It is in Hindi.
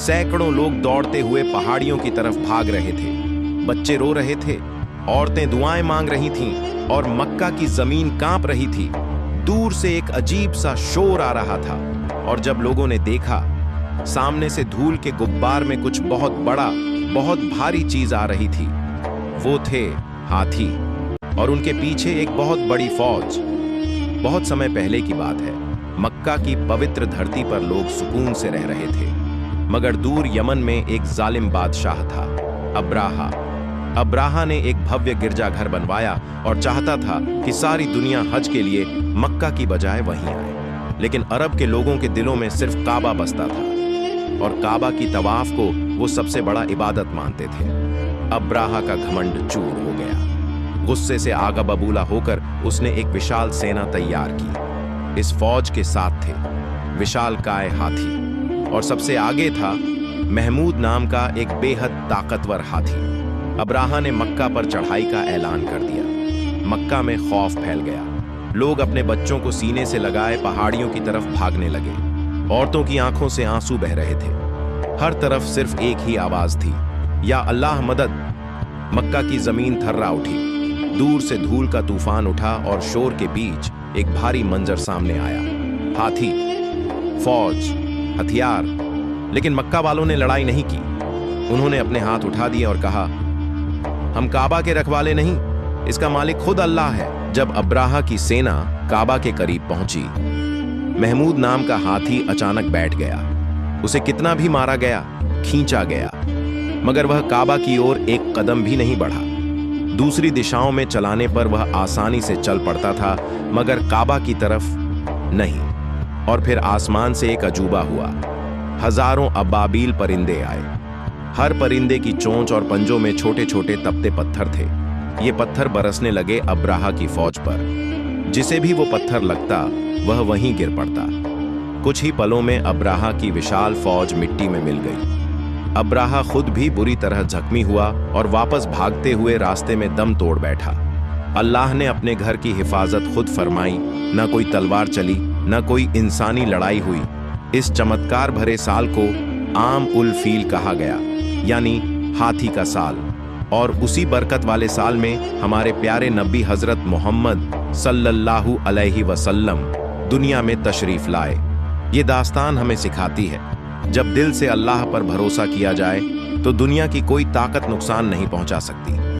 सैकड़ों लोग दौड़ते हुए पहाड़ियों की तरफ भाग रहे थे। बच्चे रो रहे थे, औरतें दुआएं मांग रही थीं और मक्का की जमीन कांप रही थी। दूर से एक अजीब सा शोर आ रहा था और जब लोगों ने देखा, सामने से धूल के गुब्बार में कुछ बहुत बड़ा, बहुत भारी चीज आ रही थी। वो थे हाथी और उनके पीछे एक बहुत बड़ी फौज। बहुत समय पहले की बात है। मक्का की पवित्र धरती पर लोग सुकून से रह रहे थे, मगर दूर यमन में एक जालिम बादशाह था, अब्राहा। अब्राहा ने एक भव्य गिरजाघर बनवाया और चाहता था कि सारी दुनिया हज के लिए मक्का की बजाय वहीं आए। लेकिन अरब के लोगों के दिलों में सिर्फ काबा बसता था और काबा की तवाफ को वो सबसे बड़ा इबादत मानते थे। अब्राहा का घमंड चूर हो गया। गुस्से से आगा बबूला होकर उसने एक विशाल सेना तैयार की। इस फौज के साथ थे विशालकाय हाथी और सबसे आगे था महमूद नाम का एक बेहद ताकतवर हाथी। अब्राहा ने मक्का पर चढ़ाई का ऐलान कर दिया। मक्का में खौफ फैल गया। लोग अपने बच्चों को सीने से लगाए पहाड़ियों की तरफ भागने लगे। औरतों की आंखों से आंसू बह रहे थे। हर तरफ सिर्फ एक ही आवाज थी, या अल्लाह मदद। मक्का की जमीन थर्रा उठी। दूर से धूल का तूफान उठा और शोर के बीच एक भारी मंजर सामने आया। हाथी, फौज, हथियार। लेकिन मक्का वालों ने लड़ाई नहीं की। उन्होंने अपने हाथ उठा दिए और कहा, हम काबा के रखवाले नहीं, इसका मालिक खुद अल्लाह है। जब अब्राहा की सेना काबा के करीब पहुंची, महमूद नाम का हाथी अचानक बैठ गया। उसे कितना भी मारा गया, खींचा गया, मगर वह काबा की ओर एक कदम भी नहीं बढ़ा। दूसरी दिशाओं में चलाने पर वह आसानी से चल पड़ता था, मगर काबा की तरफ नहीं। और फिर आसमान से एक अजूबा हुआ। हजारों अबाबील परिंदे आए। हर परिंदे की चोंच और पंजों में छोटे छोटे तपते पत्थर थे। ये पत्थर बरसने लगे अब्राहा की फौज पर। जिसे भी वो पत्थर लगता, वह वहीं गिर पड़ता। कुछ ही पलों में अब्राहा की विशाल फौज मिट्टी में मिल गई। अब्राहा खुद भी बुरी तरह जख्मी हुआ और वापस भागते हुए रास्ते में दम तोड़ बैठा। अल्लाह ने अपने घर की हिफाजत खुद फरमाई। न कोई तलवार चली, न कोई इंसानी लड़ाई हुई। इस चमत्कार भरे साल को आम उल फील कहा गया, यानी हाथी का साल। और उसी बरकत वाले साल में हमारे प्यारे नबी हजरत मोहम्मद सल्लल्लाहु अलैहि वसल्लम दुनिया में तशरीफ लाए। ये दास्तान हमें सिखाती है, जब दिल से अल्लाह पर भरोसा किया जाए तो दुनिया की कोई ताकत नुकसान नहीं पहुंचा सकती।